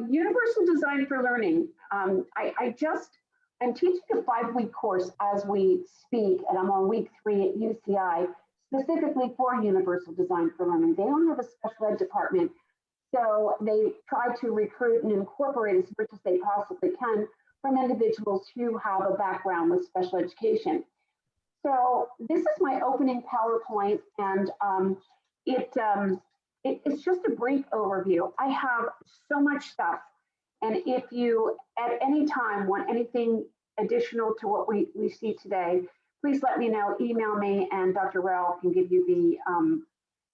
Universal design for learning. I'm teaching a 5-week course as we speak, and I'm on week 3 at UCI, specifically for universal design for learning. They don't have a special ed department, so they try to recruit and incorporate as much as they possibly can from individuals who have a background with special education. So this is my opening PowerPoint, and it's just a brief overview. I have so much stuff, and if you at any time want anything additional to what we see today, please let me know, email me, and Dr. Rao can give you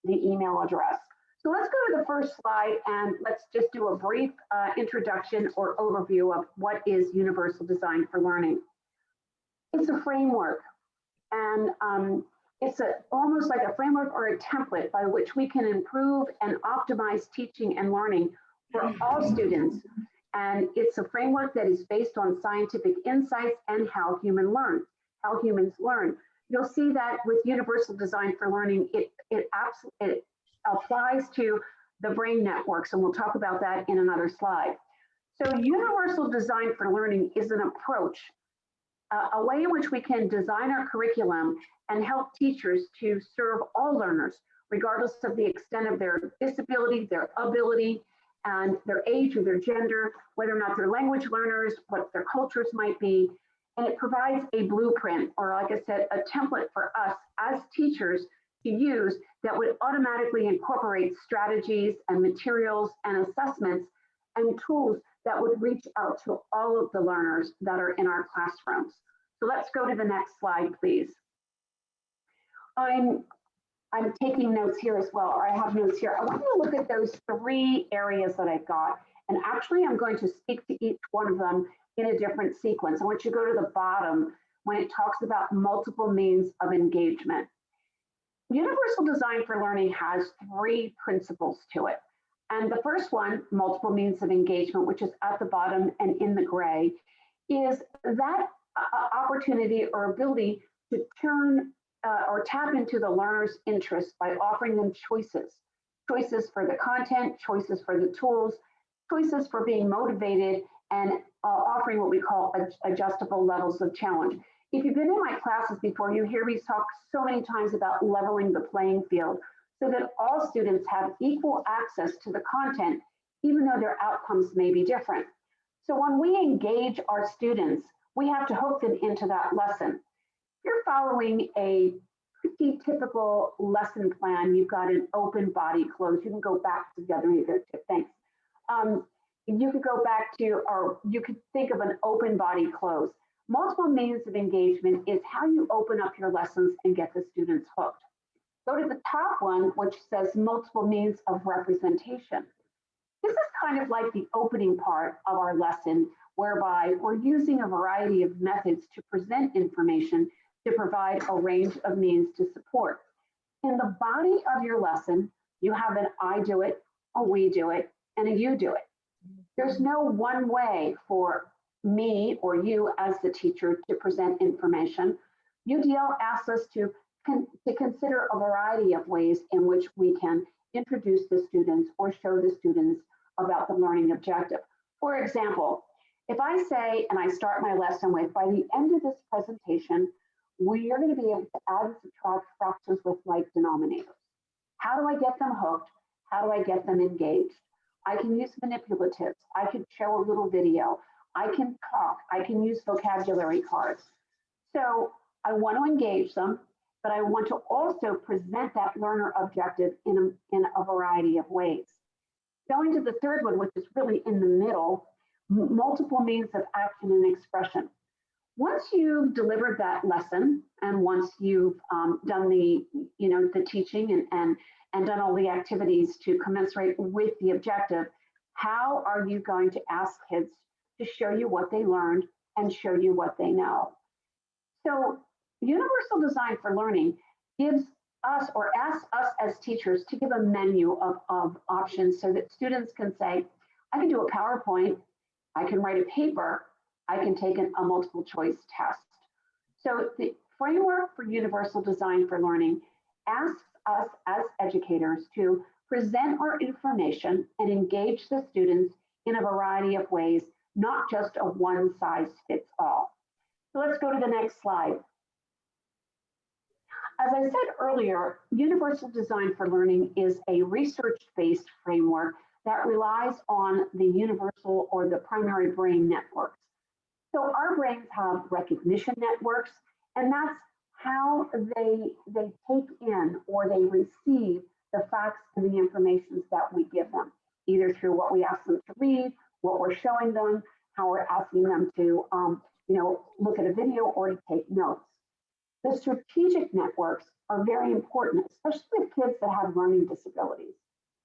the email address. So let's go to the first slide, and let's just do a brief introduction or overview of what is universal design for learning. It's a framework, and it's almost like a framework or a template by which we can improve and optimize teaching and learning for all students. And it's a framework that is based on scientific insights and how humans learn. You'll see that with universal design for learning, it applies to the brain networks, and we'll talk about that in another slide. So universal design for learning is an approach, a way in which we can design our curriculum and help teachers to serve all learners, regardless of the extent of their disability, their ability, and their age or their gender, whether or not they're language learners, what their cultures might be. And it provides a blueprint, or like I said, a template for us as teachers to use that would automatically incorporate strategies and materials and assessments and tools that would reach out to all of the learners that are in our classrooms. So let's go to the next slide, please. I'm taking notes here as well, or I have notes here. I want you to look at those 3 areas that I've got. And actually, I'm going to speak to each one of them in a different sequence. I want you to go to the bottom when it talks about multiple means of engagement. Universal design for learning has 3 principles to it. And the first one, multiple means of engagement, which is at the bottom and in the gray, is that opportunity or ability to turn or tap into the learner's interests by offering them choices for the content, choices for the tools, choices for being motivated, and offering what we call adjustable levels of challenge. If you've been in my classes before, you hear me talk so many times about leveling the playing field so that all students have equal access to the content, even though their outcomes may be different. So when we engage our students, we have to hook them into that lesson. If you're following a pretty typical lesson plan, you've got an open body close. You can go back to the other tip, thanks. You could go back to, or you could think of an open body close. Multiple means of engagement is how you open up your lessons and get the students hooked. Go to the top one, which says multiple means of representation. This is kind of like the opening part of our lesson, whereby we're using a variety of methods to present information to provide a range of means to support. In the body of your lesson, you have an I do it, a we do it, and a you do it. There's no one way for me or you as the teacher to present information. UDL asks us to consider a variety of ways in which we can introduce the students or show the students about the learning objective. For example, if I say, and I start my lesson with, by the end of this presentation, we are going to be able to add and subtract fractions with like denominators. How do I get them hooked? How do I get them engaged? I can use manipulatives. I can show a little video. I can talk. I can use vocabulary cards. So I want to engage them, but I want to also present that learner objective in a variety of ways. Going to the third one, which is really in the middle, multiple means of action and expression. Once you've delivered that lesson, and once you've done the teaching and done all the activities to commensurate with the objective, how are you going to ask kids to show you what they learned and show you what they know? So universal design for learning gives us, or asks us as teachers, to give a menu of options so that students can say, I can do a PowerPoint, I can write a paper, I can take a multiple choice test. So the framework for universal design for learning asks us as educators to present our information and engage the students in a variety of ways, not just a one size fits all. So let's go to the next slide. As I said earlier, Universal Design for Learning is a research-based framework that relies on the universal or the primary brain networks. So our brains have recognition networks, and that's how they take in or they receive the facts and the information that we give them, either through what we ask them to read, what we're showing them, how we're asking them to look at a video or to take notes. The strategic networks are very important, especially with kids that have learning disabilities,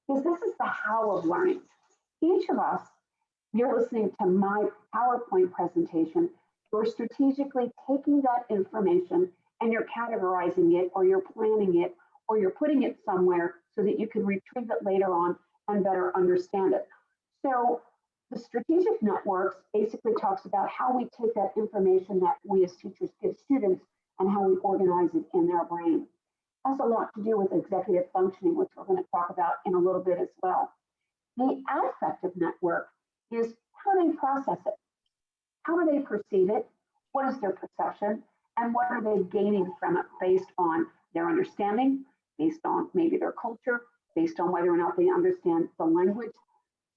because this is the how of learning. Each of us, you're listening to my PowerPoint presentation, you're strategically taking that information and you're categorizing it, or you're planning it, or you're putting it somewhere so that you can retrieve it later on and better understand it. So the strategic networks basically talks about how we take that information that we as teachers give students and how we organize it in their brain. It has a lot to do with executive functioning, which we're going to talk about in a little bit as well. The affective network is how they process it. How do they perceive it? What is their perception? And what are they gaining from it based on their understanding, based on maybe their culture, based on whether or not they understand the language.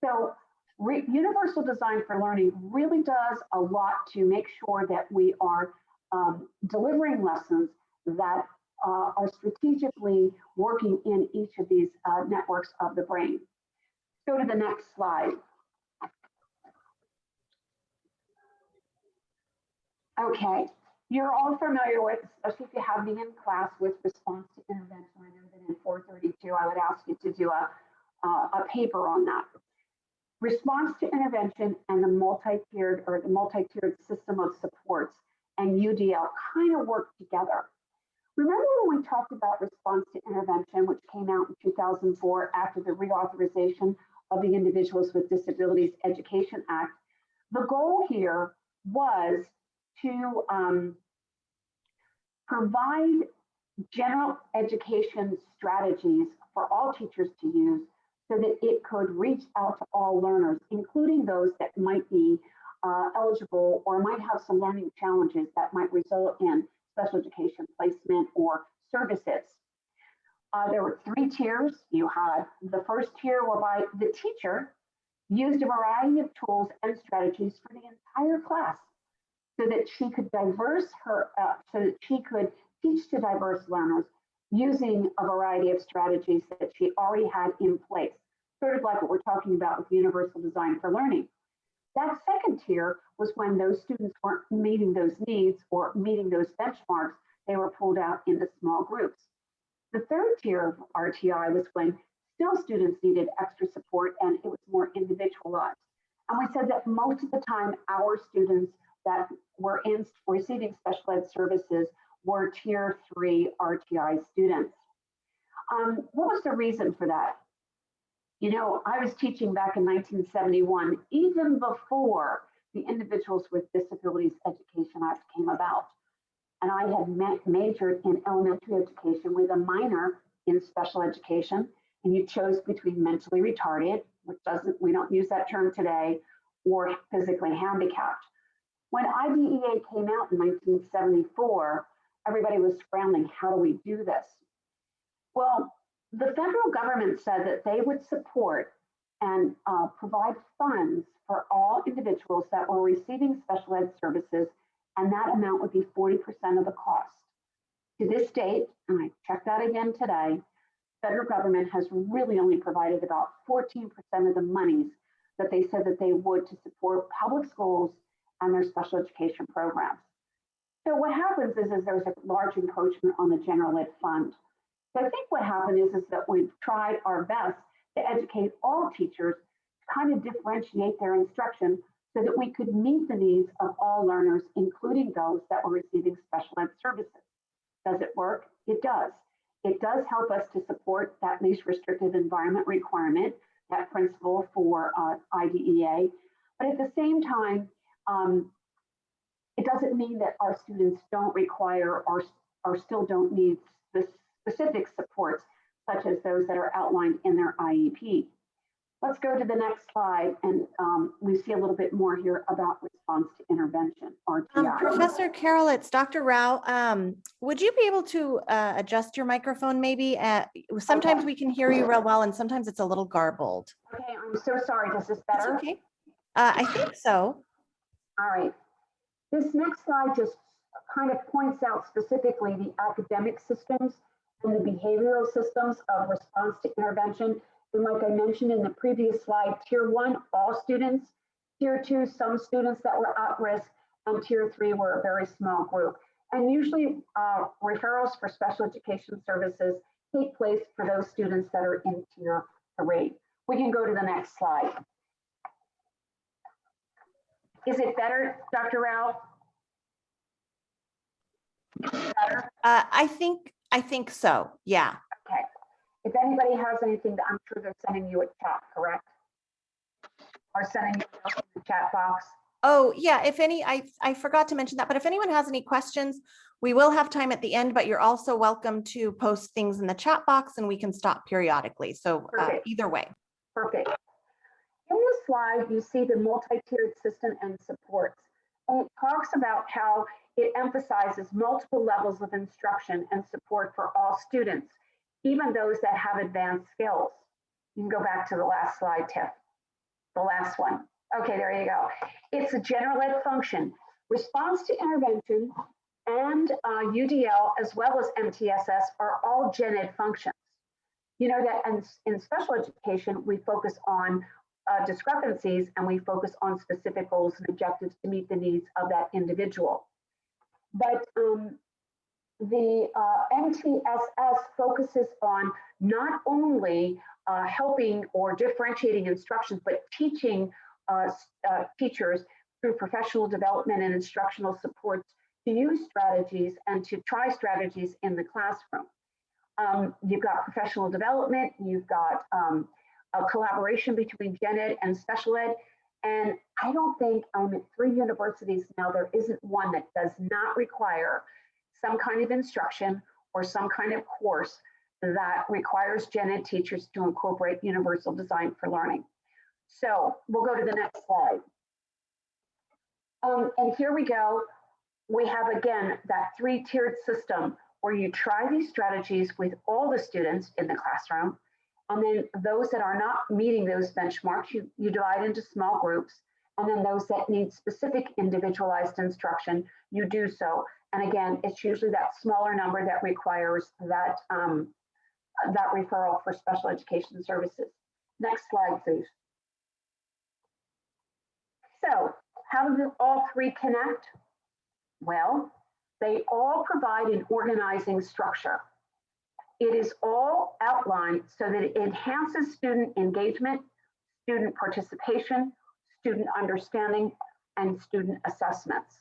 So Universal Design for Learning really does a lot to make sure that we are delivering lessons that are strategically working in each of these networks of the brain. Go to the next slide. Okay, you're all familiar with, especially if you have me in class, with response to intervention. I know that in 432, I would ask you to do a paper on that. Response to intervention and the multi-tiered system of supports and UDL kind of work together. Remember when we talked about response to intervention, which came out in 2004 after the reauthorization of the Individuals with Disabilities Education Act? The goal here was to provide general education strategies for all teachers to use so that it could reach out to all learners, including those that might be eligible or might have some learning challenges that might result in special education placement or services. There were 3 tiers. You had the first tier whereby the teacher used a variety of tools and strategies for the entire class so that she could teach to diverse learners using a variety of strategies that she already had in place, sort of like what we're talking about with Universal Design for Learning. That second tier was when those students weren't meeting those needs or meeting those benchmarks, they were pulled out into small groups. The third tier of RTI was when still students needed extra support and it was more individualized. And we said that most of the time our students that were receiving special ed services were tier 3 RTI students. What was the reason for that? You know, I was teaching back in 1971, even before the Individuals with Disabilities Education Act came about. And I had majored in elementary education with a minor in special education. And you chose between mentally retarded, which we don't use that term today, or physically handicapped. When IDEA came out in 1974, everybody was scrambling, how do we do this? Well, the federal government said that they would support and provide funds for all individuals that were receiving special ed services, and that amount would be 40% of the cost. To this date, and I checked that again today, federal government has really only provided about 14% of the monies that they said that they would to support public schools and their special education programs. So what happens is there's a large encroachment on the general ed fund. So I think what happened is that we've tried our best to educate all teachers to kind of differentiate their instruction so that we could meet the needs of all learners, including those that were receiving special ed services. Does it work? It does. It does help us to support that least restrictive environment requirement, that principle for IDEA. But at the same time, it doesn't mean that our students don't require or still don't need the specific supports, such as those that are outlined in their IEP. Let's go to the next slide, and we see a little bit more here about response to intervention, RTI. Professor Carroll, it's Dr. Rao. Would you be able to adjust your microphone maybe? Sometimes Okay. we can hear you real well, and sometimes it's a little garbled. Okay, I'm so sorry. Is this better? It's okay. I think so. All right. This next slide just kind of points out specifically the academic systems and the behavioral systems of response to intervention. And like I mentioned in the previous slide, tier 1, all students, tier 2, some students that were at risk, and tier 3 were a very small group. And usually referrals for special education services take place for those students that are in tier 3. We can go to the next slide. Is it better, Dr. Rao? Better? I think so. Yeah. Okay. If anybody has anything, I'm sure they're sending you a chat, correct? Or sending you in the chat box. Oh, yeah. If any, I forgot to mention that, but if anyone has any questions, we will have time at the end, but you're also welcome to post things in the chat box and we can stop periodically. So either way. Perfect. In this slide, you see the multi-tiered system and supports. And it talks about how it emphasizes multiple levels of instruction and support for all students, even those that have advanced skills. You can go back to the last slide, Tiff. The last one. Okay, there you go. It's a general ed function. Response to intervention and UDL as well as MTSS are all gen ed functions. You know that in special education, we focus on discrepancies and we focus on specific goals and objectives to meet the needs of that individual. But the MTSS focuses on not only helping or differentiating instructions, but teaching teachers through professional development and instructional supports to use strategies and to try strategies in the classroom. You've got professional development, you've got a collaboration between gen ed and special ed. And I don't think at 3 universities now, there isn't one that does not require some kind of instruction or some kind of course that requires gen ed teachers to incorporate universal design for learning. So we'll go to the next slide. And here we go. We have, again, that 3-tiered system where you try these strategies with all the students in the classroom. And then those that are not meeting those benchmarks, you divide into small groups. And then those that need specific individualized instruction, you do so. And again, it's usually that smaller number that requires that, that referral for special education services. Next slide, please. So how do all 3 connect? Well, they all provide an organizing structure. It is all outlined so that it enhances student engagement, student participation, student understanding, and student assessments.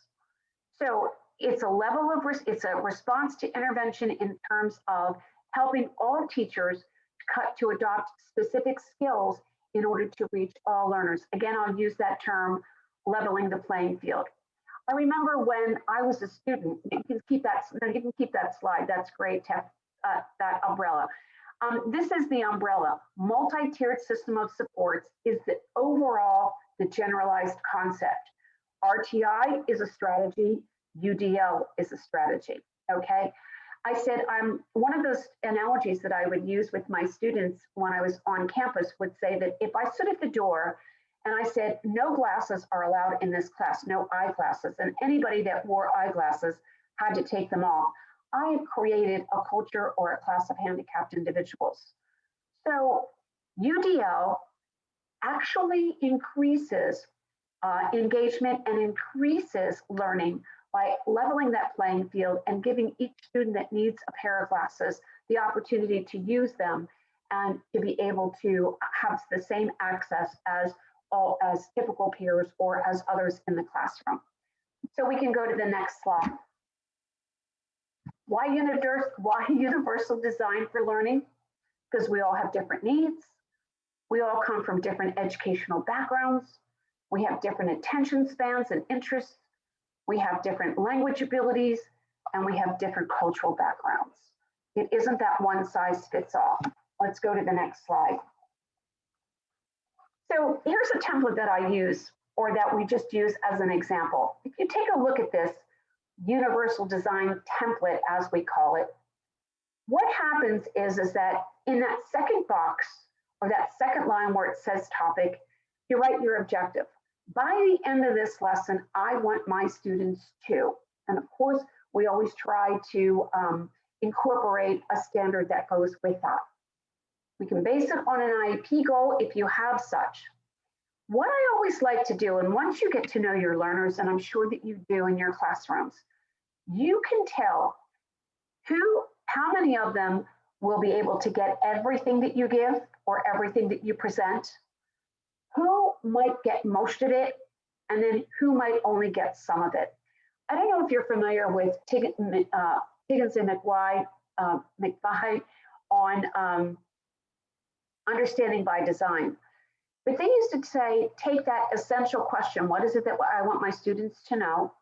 So it's a level of, it's a response to intervention in terms of helping all teachers to adopt specific skills in order to reach all learners. Again, I'll use that term, leveling the playing field. I remember when I was a student, you can keep that slide, that's great, Tef, that umbrella. This is the umbrella. Multi-tiered system of supports is the overall, the generalized concept. RTI is a strategy, UDL is a strategy, okay? I said, one of those analogies that I would use with my students when I was on campus would say that if I stood at the door and I said, no glasses are allowed in this class, no eyeglasses, and anybody that wore eyeglasses had to take them off, I have created a culture or a class of handicapped individuals. So UDL actually increases engagement and increases learning by leveling that playing field and giving each student that needs a pair of glasses the opportunity to use them and to be able to have the same access as typical peers or as others in the classroom. So we can go to the next slide. Why universal design for learning? Because we all have different needs. We all come from different educational backgrounds. We have different attention spans and interests. We have different language abilities, and we have different cultural backgrounds. It isn't that one size fits all. Let's go to the next slide. So here's a template that I use, or that we just use as an example. If you take a look at this universal design template, as we call it, what happens is that in that second box, or that second line where it says topic, you write your objective. By the end of this lesson, I want my students to, and of course, we always try to incorporate a standard that goes with that. We can base it on an IEP goal if you have such. What I always like to do, and once you get to know your learners, and I'm sure that you do in your classrooms, you can tell how many of them will be able to get everything that you give or everything that you present, who might get most of it, and then who might only get some of it. I don't know if you're familiar with Higgins and McVie on understanding by design. But they used to say, take that essential question, what is it that I want my students to know?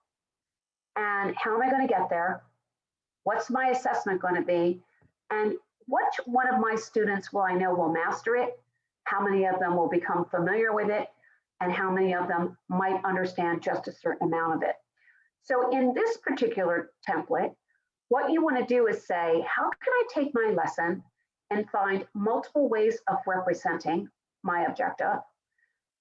And how am I going to get there? What's my assessment going to be? And which one of my students will I know will master it? How many of them will become familiar with it? And how many of them might understand just a certain amount of it? So in this particular template, what you want to do is say, how can I take my lesson and find multiple ways of representing my objective?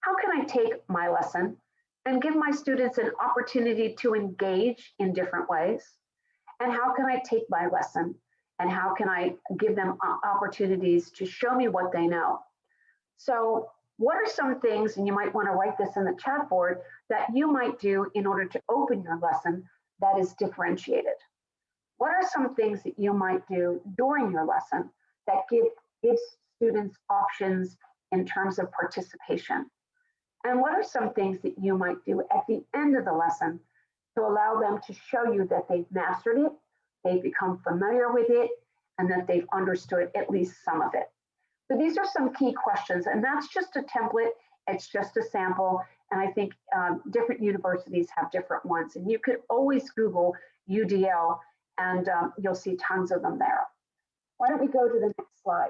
How can I take my lesson and give my students an opportunity to engage in different ways? And how can I take my lesson and how can I give them opportunities to show me what they know? So what are some things, and you might want to write this in the chat board, that you might do in order to open your lesson that is differentiated? What are some things that you might do during your lesson that gives students options in terms of participation? And what are some things that you might do at the end of the lesson to allow them to show you that they've mastered it, they've become familiar with it, and that they've understood at least some of it? So these are some key questions, and that's just a template. It's just a sample. And I think different universities have different ones. And you could always Google UDL and you'll see tons of them there. Why don't we go to the next slide?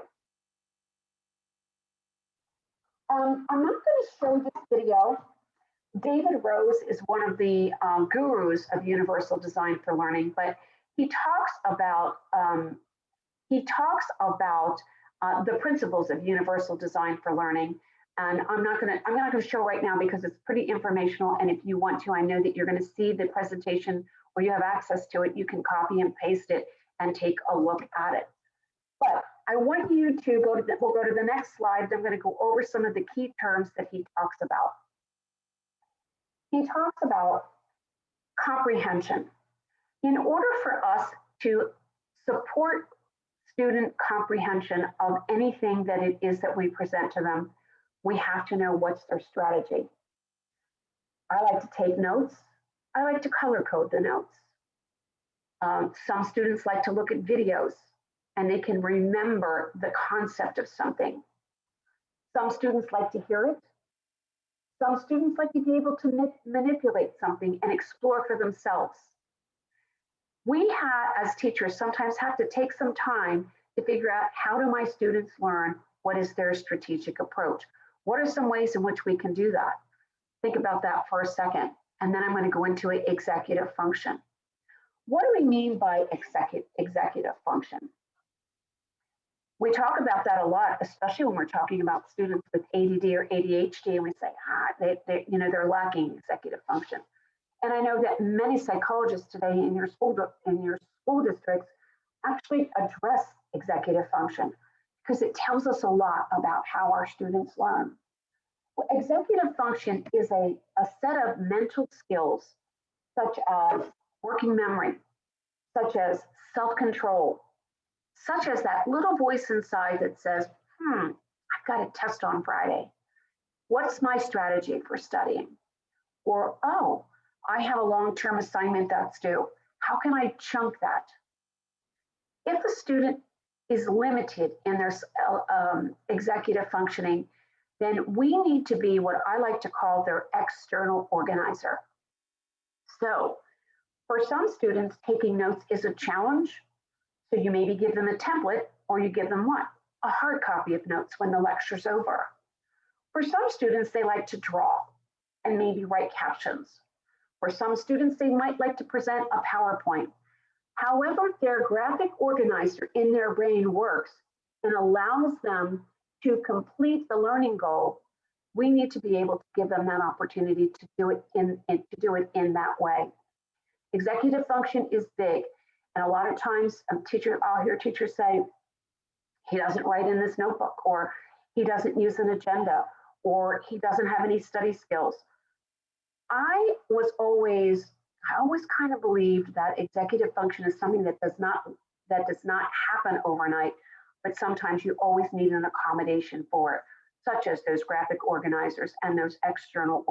I'm not going to show this video. David Rose is one of the gurus of universal design for learning, but he talks about the principles of universal design for learning. And I'm not going to show right now because it's pretty informational. And if you want to, I know that you're going to see the presentation or you have access to it. You can copy and paste it and take a look at it. But I want you to we'll go to the next slide. I'm going to go over some of the key terms that he talks about. He talks about comprehension. In order for us to support student comprehension of anything that it is that we present to them, we have to know what's their strategy. I like to take notes. I like to color code the notes. Some students like to look at videos and they can remember the concept of something. Some students like to hear it. Some students like to be able to manipulate something and explore for themselves. We as teachers sometimes have to take some time to figure out, how do my students learn? What is their strategic approach? What are some ways in which we can do that? Think about that for a second. And then I'm going to go into an executive function. What do we mean by executive function? We talk about that a lot, especially when we're talking about students with ADD or ADHD, and we say, they're lacking executive function. And I know that many psychologists today in your school districts actually address executive function because it tells us a lot about how our students learn. Well, executive function is a set of mental skills such as working memory, such as self-control, such as that little voice inside that says, I've got a test on Friday. What's my strategy for studying? Or, oh, I have a long-term assignment that's due. How can I chunk that? If a student is limited in their executive functioning, then we need to be what I like to call their external organizer. So for some students, taking notes is a challenge. So you maybe give them a template, or you give them what? A hard copy of notes when the lecture's over. For some students, they like to draw and maybe write captions. For some students, they might like to present a PowerPoint. However, their graphic organizer in their brain works and allows them to complete the learning goal, we need to be able to give them that opportunity to do it in that way. Executive function is big, and a lot of times I'll hear teachers say, he doesn't write in this notebook, or he doesn't use an agenda, or he doesn't have any study skills. I always kind of believed that executive function is something that does not happen overnight, but sometimes you always need an accommodation for it, such as those graphic organizers and those external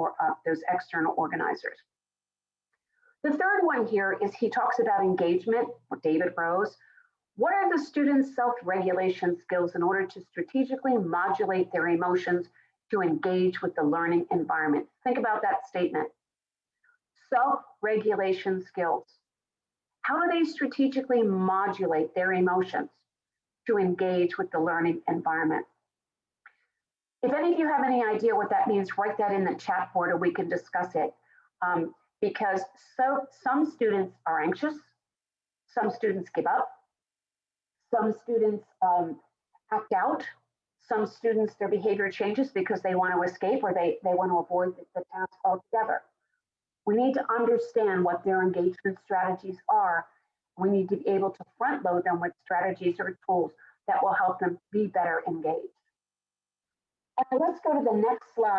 organizers. The third one here is he talks about engagement, David Rose. What are the students' self-regulation skills in order to strategically modulate their emotions to engage with the learning environment? Think about that statement. Self-regulation skills. How do they strategically modulate their emotions to engage with the learning environment? If any of you have any idea what that means, write that in the chat board and we can discuss it. Because some students are anxious, some students give up, some students act out, some students, their behavior changes because they want to escape or they want to avoid the task altogether. We need to understand what their engagement strategies are. We need to be able to front load them with strategies or tools that will help them be better engaged. And let's go to the next slide.